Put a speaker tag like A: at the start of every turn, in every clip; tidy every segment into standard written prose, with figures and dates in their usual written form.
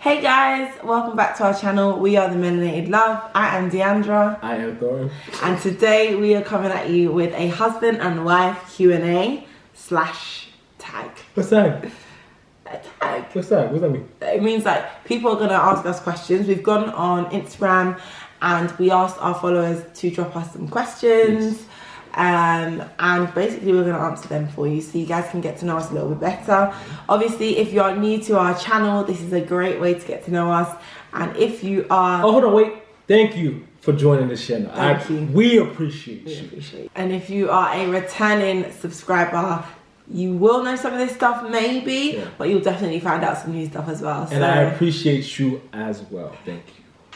A: Hey guys, welcome back to our channel. We are the Melanated Love. I am Deandra.
B: I am Thorin.
A: And today we are coming at you with a husband and wife Q&A / tag.
B: What's that?
A: A tag.
B: What's that? What does that mean?
A: It means like people are gonna ask us questions. We've gone on Instagram and we asked our followers to drop us some questions.
B: Yes.
A: And basically we're going to answer them for you so you guys can get to know us a little bit better. Obviously, if you are new to our channel, this is a great way to get to know us. And if you are...
B: Oh, hold on, wait. Thank you for joining this channel.
A: Thank you.
B: We appreciate you.
A: And if you are a returning subscriber, you will know some of this stuff maybe, but you'll definitely find out some new stuff as well.
B: And I appreciate you as well. Thank you.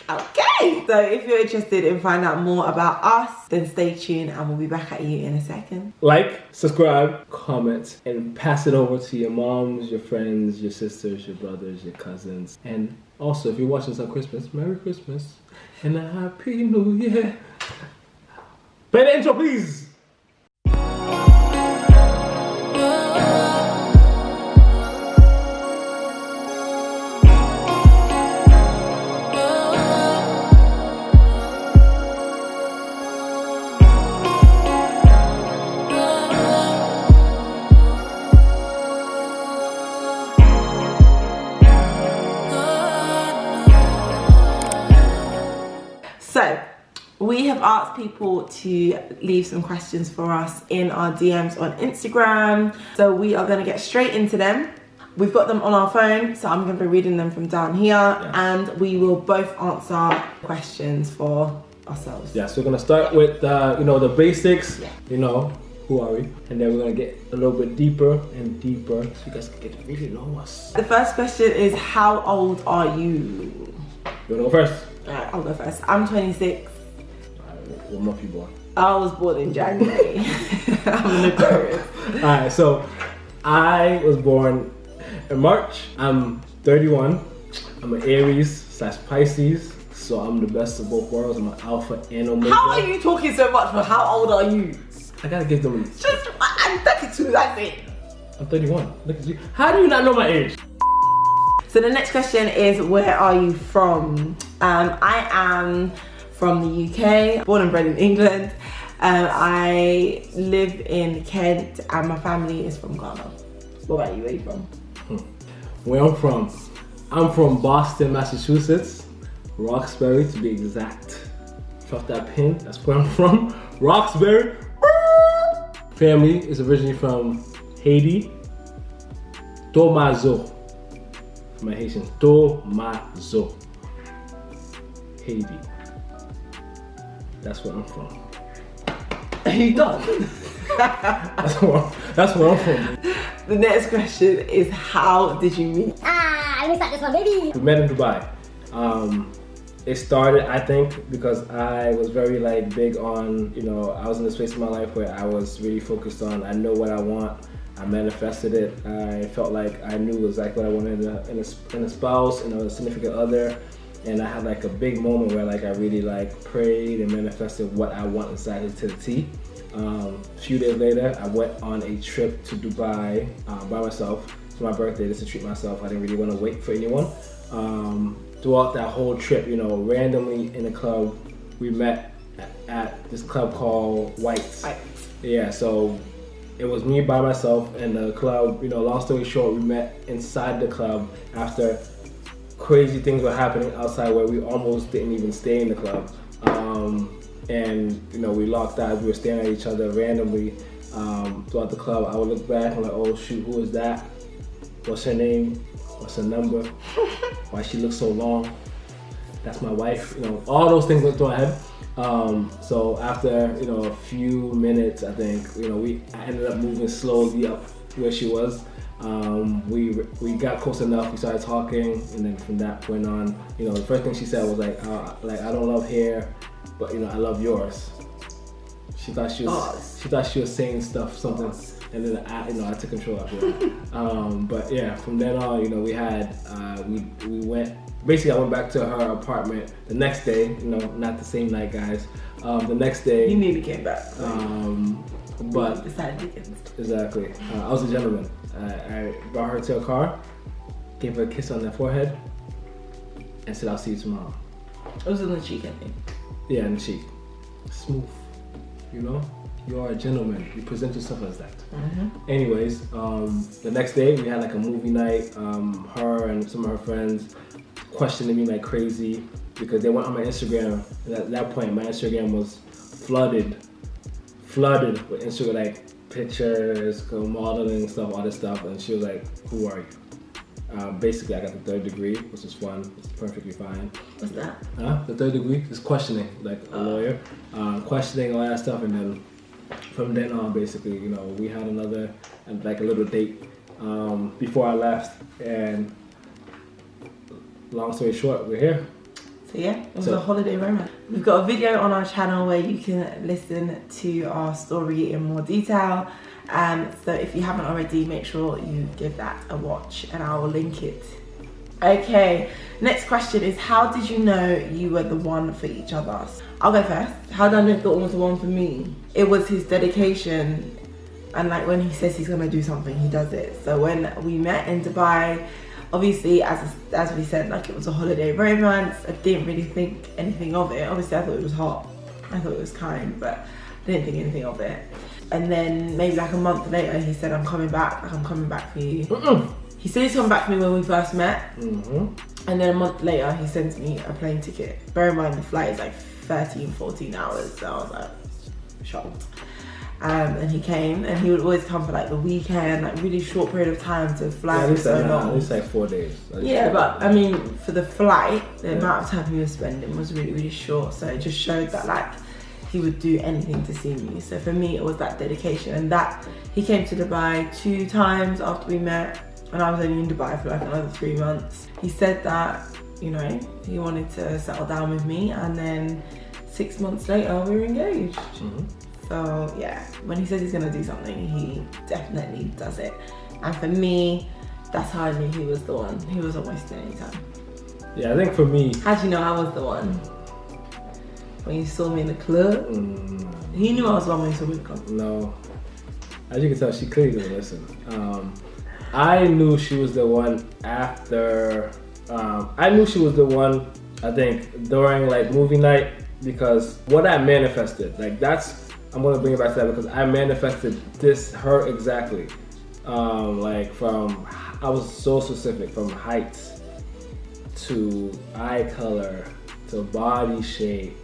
A: Okay, so if you're interested in finding out more about us, then stay tuned and we'll be back at you in a second.
B: Like, subscribe, comment, and pass it over to your moms, your friends, your sisters, your brothers, your cousins. And also, if you're watching this on Christmas, Merry Christmas and a Happy New Year. Play the intro, please.
A: So, we have asked people to leave some questions for us in our DMs on Instagram. So we are going to get straight into them. We've got them on our phone, so I'm going to be reading them from down here. Yes. And we will both answer questions for ourselves.
B: Yeah, so we're going to start with, the basics, who are we? And then we're going to get a little bit deeper and deeper so you guys can get to really know us.
A: The first question is, how old are you?
B: You want to go first?
A: Alright, I'll go first. I'm 26.
B: What month you born?
A: I was born in January. I'm an Aquarius.
B: Alright, so I was born in March. I'm 31. I'm an Aries / Pisces. So I'm the best of both worlds. I'm an Alpha and Omega.
A: How are you talking so much for how old are you?
B: I gotta give them
A: I'm 32, that's it.
B: I'm 31. Look at you. How do you not know my age?
A: So the next question is, where are you from? I am from the UK, born and bred in England. I live in Kent and my family is from Ghana. What about you? Where are you from?
B: Where I'm from Boston, Massachusetts. Roxbury to be exact. Drop that pin, that's where I'm from. Roxbury. Family is originally from Haiti. Tomazo. My Haitian, Tomazo, Haiti. That's where I'm from.
A: Are you done?
B: that's where I'm from.
A: The next question is, how did you meet?
C: I missed out this one, baby.
B: We met in Dubai. It started, I think, because I was very big on, I was in this phase of my life where I was really focused on, I know what I want. I manifested it. I felt like I knew exactly what I wanted in a spouse, a significant other, and I had a big moment where I really prayed and manifested what I want inside it to the T. A few days later, I went on a trip to Dubai by myself. It's my birthday, just to treat myself. I didn't really want to wait for anyone. Throughout that whole trip, randomly in a club, we met at this club called White's. Yeah, so it was me by myself in the club. Long story short, we met inside the club after crazy things were happening outside where we almost didn't even stay in the club. And we locked eyes, we were staring at each other randomly throughout the club. I would look back and oh shoot, who is that? What's her name? What's her number? Why she looks so long? That's my wife. All those things went through my head. So after a few minutes, I think I ended up moving slowly up where she was. We got close enough. We started talking, and then from that point on, the first thing she said was I don't love hair, but I love yours. She thought she was saying something, and then I took control of it. But yeah, from then on, we went. Basically, I went back to her apartment the next day. Not the same night, guys. The next day.
A: You nearly came back.
B: But
A: decided
B: exactly. I was a gentleman. I brought her to a car, gave her a kiss on the forehead, and said, I'll see you tomorrow.
A: It was on the cheek, I think.
B: Yeah, in the cheek. Smooth. You know? You are a gentleman. You present yourself as that. Anyways, the next day we had like a movie night. Her and some of her friends questioning me like crazy because they went on my Instagram. And at that point, my Instagram was flooded with Instagram like pictures, modeling stuff, all this stuff. And she was like, "Who are you?" Basically, I got the 3rd degree, which is fun. It's perfectly fine.
A: What's that?
B: The 3rd degree is questioning, like a lawyer, questioning all that stuff, and then from then on, basically, you know, we had another, like a little date before I left, and long story short, we're here.
A: So yeah, it was a holiday romance. We've got a video on our channel where you can listen to our story in more detail. So if you haven't already, make sure you give that a watch and I will link it. Okay, next question is, how did you know you were the one for each other? I'll go first. How did I know Thornton was the one for me? It was his dedication, and like when he says he's gonna do something, he does it. So when we met in Dubai, obviously as we said, like it was a holiday romance. I didn't really think anything of it. Obviously I thought it was hot. I thought it was kind, but I didn't think anything of it. And then maybe like a month later, he said, I'm coming back. Like, I'm coming back for you. He said he's coming back for me when we first met. And then a month later, he sends me a plane ticket. Bear in mind, the flight is like 13, 14 hours. So I was like, shocked. And he came, and he would always come for like the weekend, like really short period of time to fly for so long.
B: At least like 4 days.
A: Yeah, but I mean, for the flight, the amount of time he was spending was really, really short. So it just showed that like he would do anything to see me. So for me, it was that dedication, and that he came to Dubai 2 times after we met, and I was only in Dubai for like another 3 months. He said that, you know, he wanted to settle down with me, and then 6 months later, we were engaged. So yeah, when he says he's gonna do something, he definitely does it. And for me, that's how I knew he was the one. He wasn't wasting any time.
B: Yeah, I think for me...
A: How'd you know I was the one? When you saw me in the club? He knew I was the one when he saw me in the club.
B: No. As you can tell, she clearly didn't listen. I knew she was the one after... I knew she was the one, I think, during like movie night, because what I manifested, like that's... I'm gonna bring it back to that because I manifested her exactly. Like from, I was so specific, from height to eye color to body shape,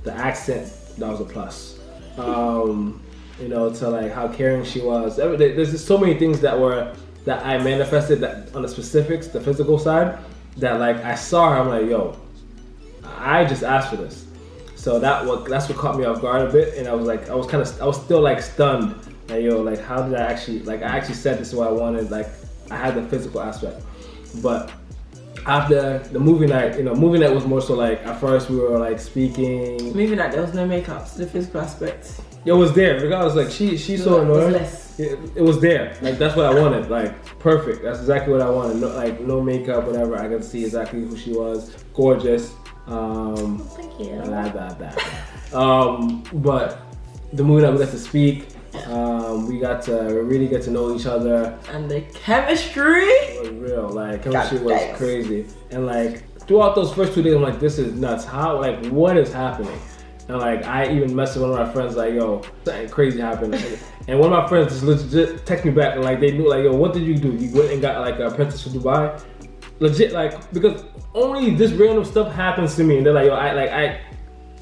B: the accent, that was a plus. You know, to like how caring she was. There's just so many things that I manifested that on the specifics, the physical side, that like I saw her, I'm like, yo, I just asked for this. So that's what caught me off guard a bit, and I was still like stunned. Like, yo, like how did I actually said this is what I wanted. Like I had the physical aspect, but after the movie night, you know, movie night was more so like at first we were like speaking.
A: Movie night, there was no makeup, so the physical aspect.
B: It was there. Regardless, like she's so annoying. It was there. Like that's what I wanted. Like perfect. That's exactly what I wanted. No, like no makeup, whatever. I could see exactly who she was. Gorgeous.
A: Thank you.
B: But the movie that we got to speak, we got to really get to know each other,
A: and the chemistry
B: was real. Like chemistry was crazy, and like throughout those first 2 days, I'm like, this is nuts. How, like, what is happening? And like I even messaged one of my friends like, yo, something crazy happened. And one of my friends just legit text me back and like they knew like, yo, what did you do? You went and got like a princess from Dubai? Legit, like, because only this random stuff happens to me, and they're like, yo,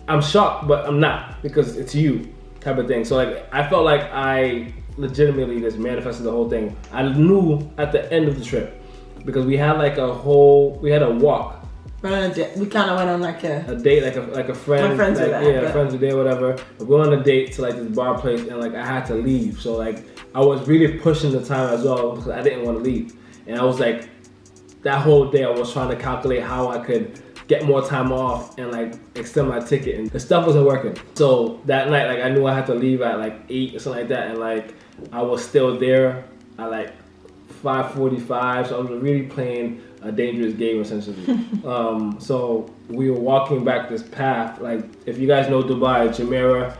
B: I'm shocked, but I'm not, because it's you, type of thing. So like, I felt like I legitimately just manifested the whole thing. I knew at the end of the trip, because we had like a walk.
A: We kind of went on like a
B: date, like a friend.
A: My friends
B: like,
A: were there.
B: Yeah, friends were there, whatever. But we went on a date to like this bar place, and like I had to leave. So like, I was really pushing the time as well, because I didn't want to leave. And I was like, that whole day I was trying to calculate how I could get more time off and like extend my ticket, and the stuff wasn't working. So that night, like I knew I had to leave at like 8 or something like that, and like I was still there at like 5:45. So I was really playing a dangerous game essentially. So we were walking back this path. Like if you guys know Dubai, Jumeirah,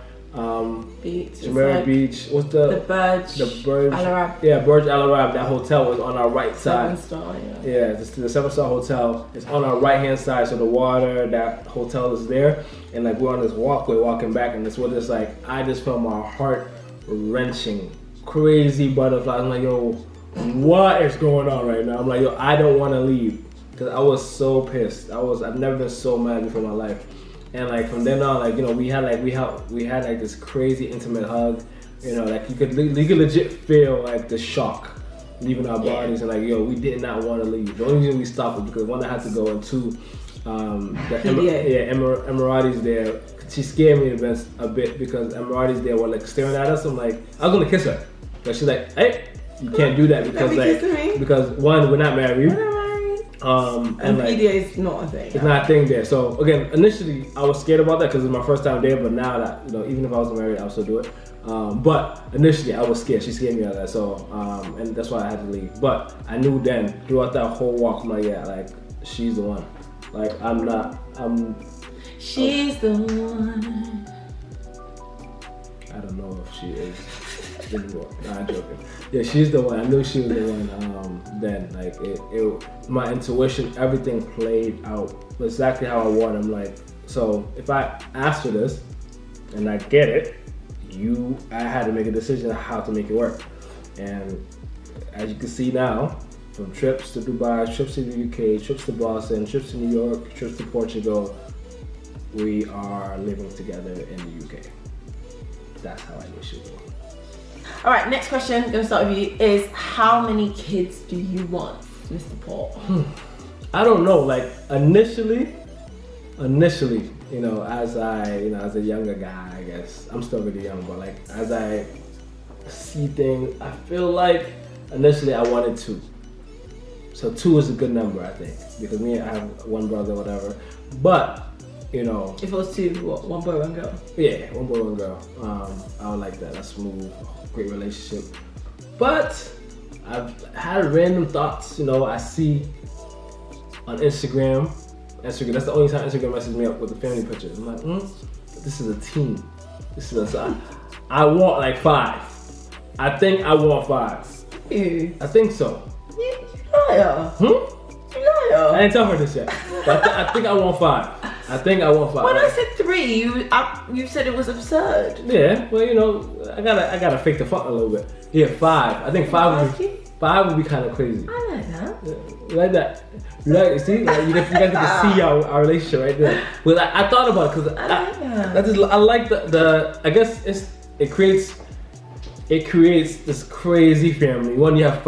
A: Beach.
B: Jumeirah Beach. What's
A: the Burj?
B: The Burj
A: Al Arab.
B: Yeah, Burj Al Arab. That hotel was on our right side.
A: 7-star, yeah.
B: Yeah, the 7-star hotel is on our right hand side. So the water, that hotel is there, and like we're on this walkway walking back, and it's what it's like. I just felt my heart wrenching, crazy butterflies. I'm like, yo, what is going on right now? I'm like, yo, I don't want to leave because I was so pissed. I've never been so mad before in my life. And like from then on, like, you know, we had like this crazy intimate hug, you know, like you could legit feel like the shock leaving our bodies, and like, yo, we did not want to leave. The only reason we stopped was because one, I had to go, and two, the Emiratis there, she scared me a bit because Emiratis there were like staring at us. I'm like, I was gonna kiss her, but she's like, hey, you can't do that because one, we're not married.
A: And like, PDA is not a thing.
B: It's not a thing there. So again, initially I was scared about that because it was my first time there. But now that, you know, even if I wasn't married, I would still do it. But initially I was scared. She scared me out of that. So and that's why I had to leave. But I knew then throughout that whole walk, I'm like, yeah, like she's the one. Like
A: she's the one.
B: I don't know if she is anymore. Nah, I'm joking. Yeah, she's the one. I knew she was the one. Then like it my intuition, everything played out exactly how I want. I'm like, so if I ask for this and I get it, I had to make a decision on how to make it work. And as you can see now, from trips to Dubai, trips to the UK, trips to Boston, trips to New York, trips to Portugal, we are living together in the UK. That's how I wish it was.
A: All right, next question, gonna start with you, is how many kids do you want, Mr. Paul?
B: I don't know, like initially, you know, as a younger guy, I guess, I'm still really young, but like as I see things, I feel like initially I wanted 2. So 2 is a good number, I think, because I have one brother, whatever, but you know,
A: if it was 2, what, 1 boy, 1 girl?
B: Yeah, 1 boy, 1 girl. I would like that. That's smooth, great relationship. But I've had random thoughts. You know, I see on Instagram. That's the only time Instagram messes me up with the family pictures. I'm like, this is a team. I want like 5. I think I want 5.
A: Ew.
B: I think so.
A: You liar.
B: You
A: liar.
B: I didn't tell her this yet. But I think I want 5. I think I want 5.
A: When I said 3, you said it was absurd.
B: Yeah, well, you know, I gotta fake the funk a little bit. Yeah, 5. I think 5 would be kind of crazy.
A: I like that.
B: Yeah, you like that? You like it? See, like, you guys get to see our relationship right there. Well, I thought about it because I like the. I guess it creates this crazy family. One, you have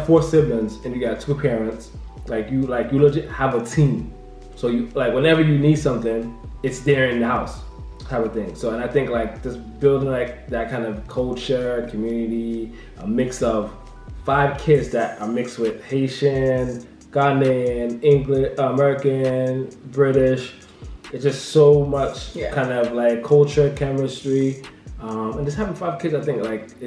B: 4 siblings, and you got 2 parents. You legit have a team. So you, like, whenever you need something, it's there in the house, type of thing. So, and I think like just building like that kind of culture, community, a mix of 5 kids that are mixed with Haitian, Ghanaian, English, American, British. It's just so much kind of like culture, chemistry, and just having 5 kids. I think like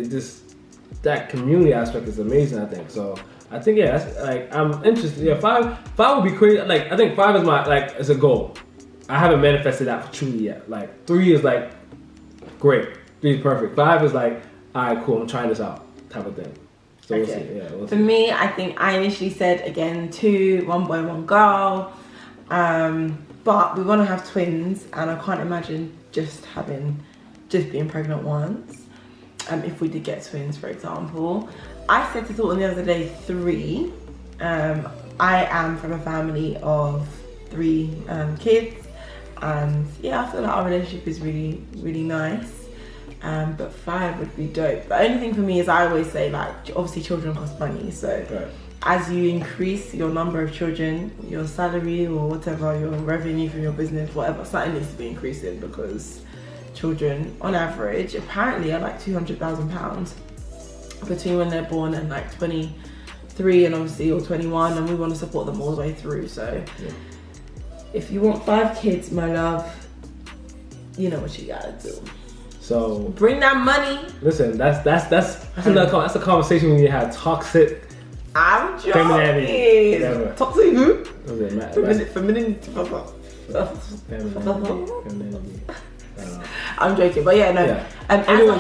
B: that community aspect is amazing. I think so. I think that's like I'm interested. Yeah, 5 would be crazy. Like I think 5 is my it's a goal. I haven't manifested that truly yet. Like 3 is like great. 3 is perfect. 5 is like, all right, cool. I'm trying this out, type of thing. So we'll see. Yeah, we'll see.
A: For me, I think I initially said again 2, 1 boy, 1 girl. But we want to have twins, and I can't imagine just being pregnant once. If we did get twins, for example. I said to Thornton the other day 3. I am from a family of 3 kids, and yeah, I feel like our relationship is really, really nice. But 5 would be dope. The only thing for me is I always say, like, obviously children cost money, so as you increase your number of children, your salary or whatever, your revenue from your business, whatever, something needs to be increasing, because children on average apparently are like £200,000 between when they're born and like 23 and obviously or 21, and we want to support them all the way through. So if you want 5 kids, my love, you know what you gotta do.
B: So
A: bring that money.
B: Listen, that's a conversation when you have toxic.
A: I'm joking.
B: Femininity.
A: Toxic who?
B: Femininity.
A: Femininity. I'm joking, but yeah, no.
B: Yeah.
A: Anyway,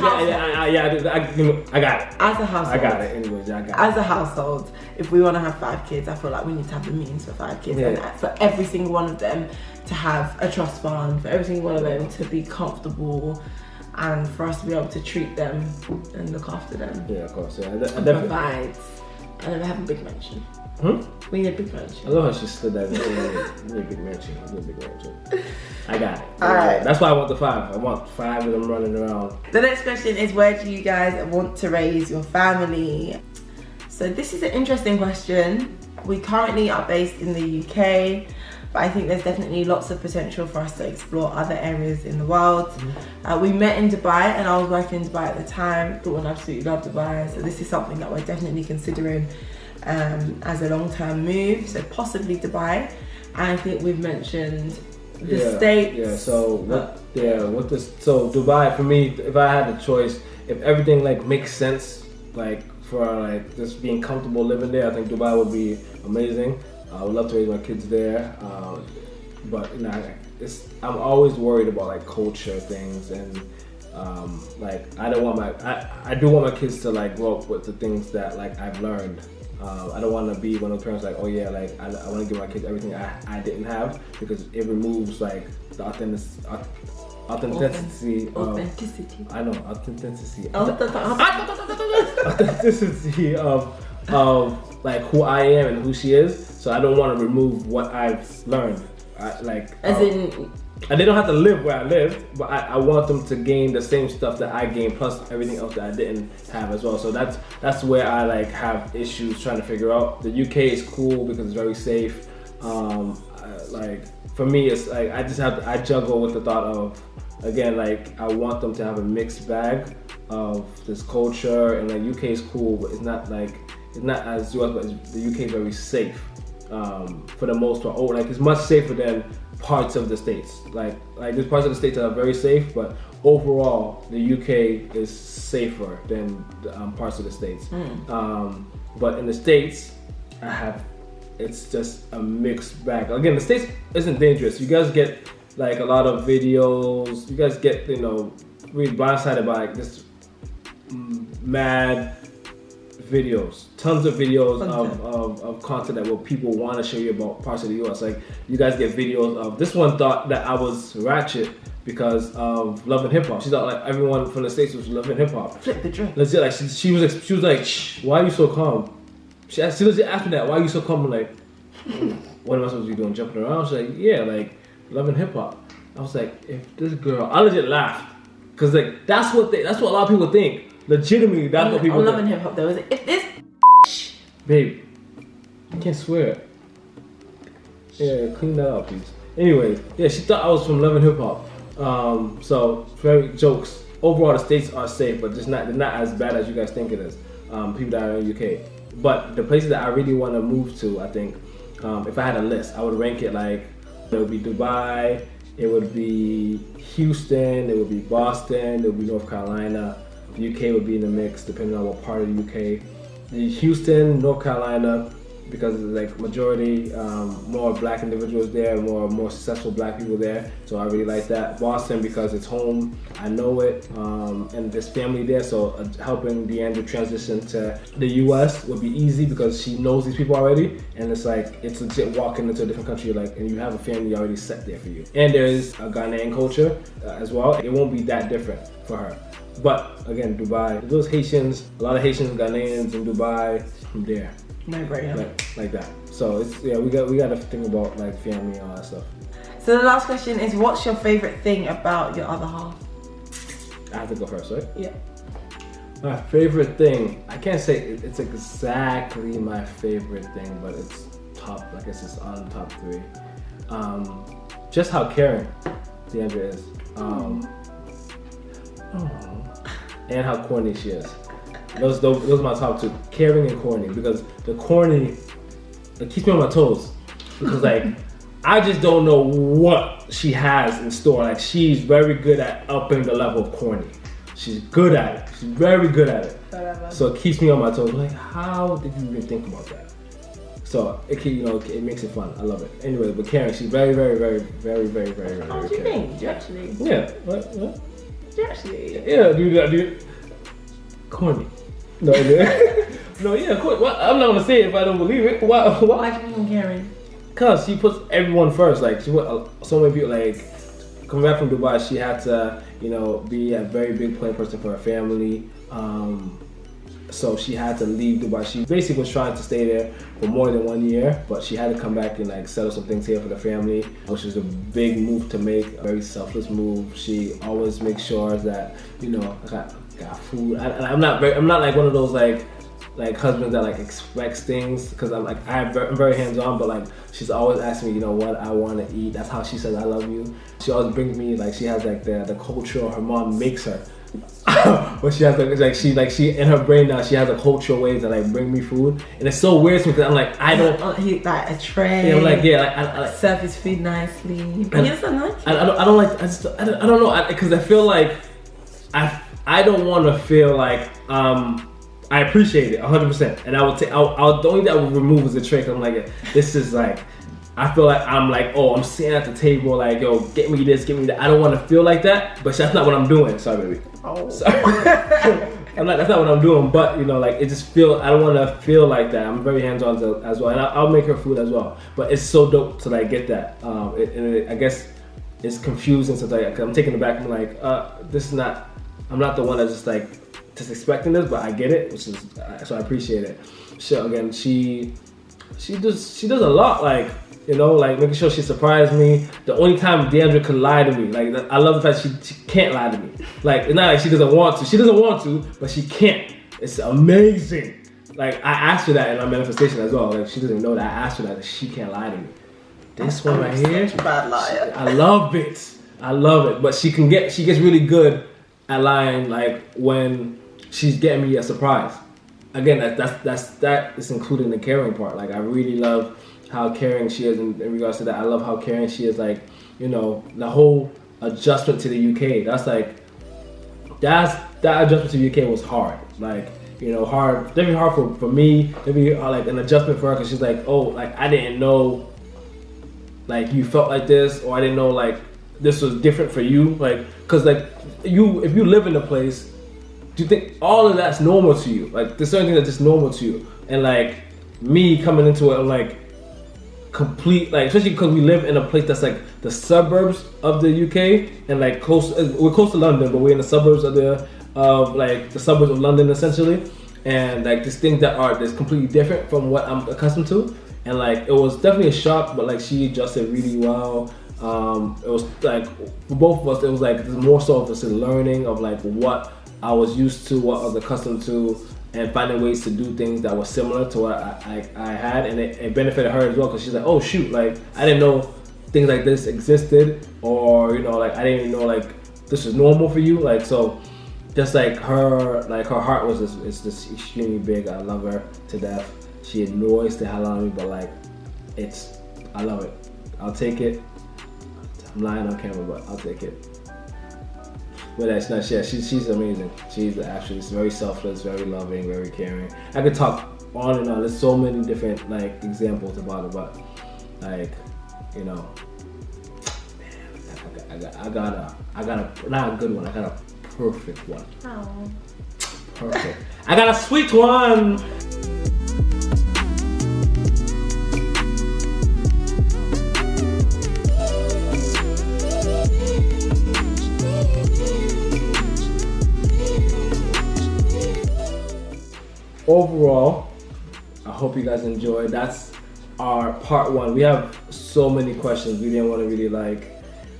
B: I got it.
A: As a household,
B: I got it. Anyways, I got it.
A: As a household, if we want to have 5 kids, I feel like we need to have the means for 5 kids, and for every single one of them to have a trust fund, for every single one of them to be comfortable, and for us to be able to treat them and look after them.
B: Yeah, of course. Yeah, I
A: definitely provide. And then we have a big mansion. We need a big mansion.
B: I love how she slid that. We need a big mansion. I got it.
A: All right.
B: That's why I want the 5. I want 5 of them running around.
A: The next question is, where do you guys want to raise your family? So this is an interesting question. We currently are based in the UK, but I think there's definitely lots of potential for us to explore other areas in the world. We met in Dubai, and I was working in Dubai at the time. Thought I absolutely love Dubai, so this is something that we're definitely considering as a long-term move. So possibly Dubai, and I think we've mentioned the States.
B: Yeah. So so Dubai for me, if I had a choice, if everything like makes sense, like for like just being comfortable living there, I think Dubai would be amazing. I would love to raise my kids there, but you know, I'm always worried about like culture things, and like I do want my kids to like grow up with the things that like I've learned. I don't want to be one of the parents like, oh yeah, like I want to give my kids everything I didn't have, because it removes like the authenticity. I know authenticity. Authenticity of like who I am and who she is. So I don't want to remove what I've learned. And they don't have to live where I live, but I want them to gain the same stuff that I gained, plus everything else that I didn't have as well. So that's where I like have issues trying to figure out. The UK is cool because it's very safe. Like for me, it's like I juggle with the thought of, again, like I want them to have a mixed bag of this culture, and like UK is cool, but it's not as US, but the UK is very safe for the most part. Like it's much safer than parts of the States. Like there's parts of the States that are very safe, but overall the UK is safer than parts of the States. But in the States, it's just a mixed bag. Again, the States isn't dangerous. You guys get like a lot of videos. You guys get, really blindsided by like this mad videos, tons of videos of content that people want to show you about parts of the US. Like you guys get videos of, this one thought that I was ratchet because of Love and Hip Hop. She thought like everyone from the States was Love and Hip Hop.
A: Flip the drink.
B: Legit, like she was like, shh, why are you so calm? She legit asked me that, why are you so calm? I'm like, what am I supposed to be doing, jumping around? She's like, yeah, like Love and Hip Hop. I was like, if this girl, I legit laughed, cause like that's what a lot of people think. Legitimately, that's what people think.
A: Love and Hip Hop though, is it? If this
B: babe, you can't swear. Yeah, clean that up, please. Anyways, yeah, she thought I was from Love and Hip Hop. So very jokes. Overall, the States are safe, but they're not as bad as you guys think it is. People that are in the UK. But the places that I really want to move to, I think, if I had a list, I would rank it like, it would be Dubai, it would be Houston, it would be Boston, it would be North Carolina. The UK would be in the mix, depending on what part of the UK. Houston, North Carolina, because it's like majority, more black individuals there, more successful black people there. So I really like that. Boston, because it's home, I know it, and there's family there. So helping Deandra transition to the US would be easy because she knows these people already, and it's like it's legit walking into a different country, like, and you have a family already set there for you. And there is a Ghanaian culture as well. It won't be that different for her. But again, Dubai, those Haitians, a lot of Haitians, Ghanaians in Dubai, from there.
A: No brainer.
B: Like that. So it's, yeah, we got to think about like family and all that stuff.
A: So the last question is, what's your favorite thing about your other half?
B: I have to go first, right?
A: Yeah.
B: My favorite thing, I can't say it's exactly my favorite thing, but it's top, I guess it's on top 3. Just how caring Deandra is. And how corny she is. Those are my top 2. Caring and corny, because the corny, it keeps me on my toes. Because like, I just don't know what she has in store. Like, she's very good at upping the level of corny. She's good at it. She's very good at it.
A: Whatever.
B: So it keeps me on my toes. Like, how did you even think about that? So it can, it makes it fun. I love it. Anyway, but Karen, she's very, very, very, very, very, very, very.
A: Oh, do you think? Do you actually?
B: Yeah. What?
A: Do you actually?
B: Yeah. Do corny. No. No. Yeah. Corny. Well, I'm not gonna say it if I don't believe it. Why?
A: Why do you think Karen?
B: Cause she puts everyone first. Like she put so many people. Like coming back from Dubai, she had to, be a very big point person for her family. So she had to leave Dubai. She basically was trying to stay there for more than 1 year, but she had to come back and settle some things here for the family, which was a big move to make, a very selfless move. She always makes sure that, I got food. I'm not like one of those like husbands that expects things, because I'm very hands-on, but she's always asking me, what I want to eat. That's how she says I love you. She always brings me she has the culture her mom makes her. But she has she in her brain now she has a cultural way to bring me food, and it's so weird to me because I'm I don't
A: he like a tray.
B: Yeah, I'm
A: I serve his food nicely. But he doesn't like it.
B: I don't like. I don't know because I feel like I don't want to feel like I appreciate it 100%, and I would take. I'll the only thing I would remove is the tray. Cause I'm this is I feel like I'm I'm sitting at the table yo, get me this, get me that. I don't want to feel like that, but that's not what I'm doing. Sorry, baby.
A: Oh.
B: Sorry. That's not what I'm doing, but it just I don't want to feel like that. I'm very hands-on as well, and I'll make her food as well. But it's so dope to get that. I guess it's confusing sometimes. Cause I'm taken aback. I'm this is not. I'm not the one that's just expecting this, but I get it, which is so I appreciate it. So again, she does a lot, making sure she surprised me. The only time Deandra could lie to me, I love the fact she can't lie to me. It's not like she doesn't want to. She doesn't want to, but she can't. It's amazing. I asked her that in my manifestation as well. She doesn't know that I asked her that she can't lie to me. This one right here,
A: such a bad liar.
B: I love it. But she gets really good at lying, when she's getting me a surprise. Again, that is including the caring part. I really love how caring she is in regards to that. I love how caring she is, the whole adjustment to the UK. That adjustment to the UK was hard. Hard, definitely hard for me. Definitely an adjustment for her, because she's I didn't know you felt like this, or I didn't know this was different for you. Because if you live in a place, do you think all of that's normal to you? There's certain things that's just normal to you, and me coming into it, I'm complete, especially because we live in a place that's the suburbs of the UK, and we're close to London, but we're in the suburbs of the suburbs of London essentially, and this things that's completely different from what I'm accustomed to, and it was definitely a shock, but she adjusted really well. It was for both of us, it was more so of just a learning of what I was used to, what I was accustomed to, and finding ways to do things that were similar to what I had, and it benefited her as well, because she's oh shoot, I didn't know things like this existed, or I didn't even know this is normal for you, so just her heart was just extremely big. I love her to death. She annoys the hell out of me, but I love it. I'll take it. I'm lying on camera, but I'll take it. But that's not. Yeah, she's amazing. She's very selfless, very loving, very caring. I could talk on and on. There's so many different examples about it, but man, I got a not a good one. I got a perfect one.
A: Oh.
B: Perfect. I got a sweet one. Overall, I hope you guys enjoyed. That's our part one. We have so many questions. We didn't want to really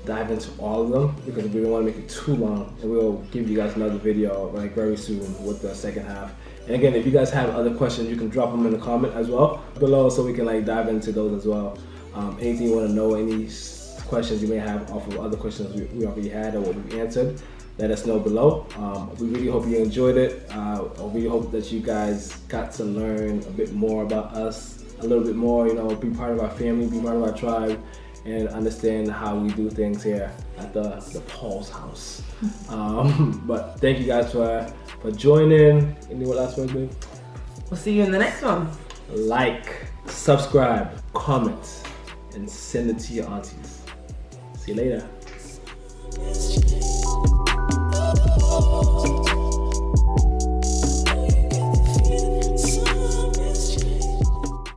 B: dive into all of them because we didn't want to make it too long. And we'll give you guys another video very soon with the second half. And again, if you guys have other questions, you can drop them in the comment as well below, so we can dive into those as well. Anything you want to know, any questions you may have off of other questions we already had or what we answered, let us know below. We really hope you enjoyed it. I really hope that you guys got to learn a bit more about us, a little bit more, be part of our family, be part of our tribe, and understand how we do things here at the Paul's house. But thank you guys for joining. Any last words, babe?
A: We'll see you in the next one.
B: subscribe, comment, and send it to your aunties. See you later.